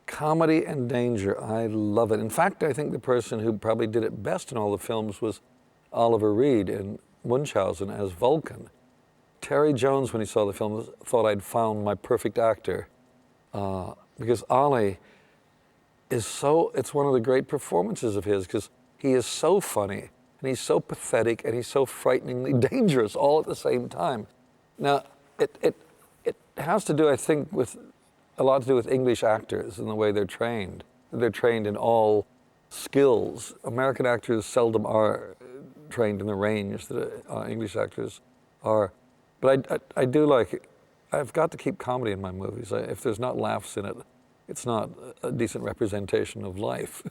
Comedy and danger, I love it. In fact, I think the person who probably did it best in all the films was Oliver Reed in Munchausen as Vulcan. Terry Jones, when he saw the film, thought I'd found my perfect actor. Because Ollie is so, it's one of the great performances of his, because he is so funny, and he's so pathetic, and he's so frighteningly dangerous all at the same time. Now, it has to do, I think, with a lot to do with English actors and the way they're trained. They're trained in all skills. American actors seldom are trained in the range that English actors are. But I do like, I've got to keep comedy in my movies. If there's not laughs in it, it's not a decent representation of life.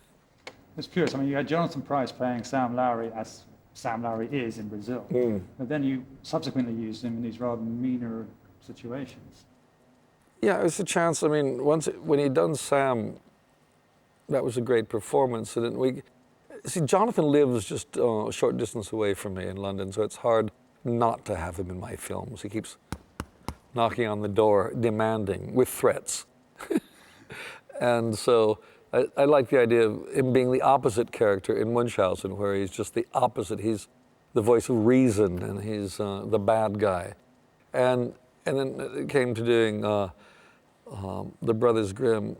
It's curious. I mean, you had Jonathan Pryce playing Sam Lowry as Sam Lowry is in Brazil. But then you subsequently used him in these rather meaner situations. Yeah, it was a chance. I mean, when he'd done Sam, that was a great performance. And see, Jonathan lives just a short distance away from me in London, so it's hard not to have him in my films. He keeps knocking on the door, demanding, with threats. And so I like the idea of him being the opposite character in Munchausen, where he's just the opposite. He's the voice of reason, and he's the bad guy. And then it came to doing the Brothers Grimm.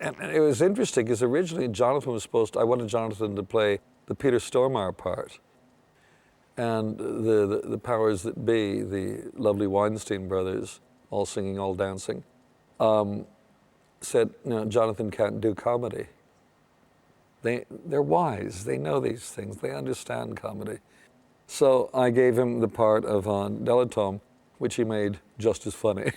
And it was interesting, because originally Jonathan was I wanted Jonathan to play the Peter Stormare part. And the powers that be, the lovely Weinstein brothers, all singing, all dancing, said, no, Jonathan can't do comedy. They're wise, they know these things, they understand comedy. So I gave him the part of Delatome, which he made just as funny.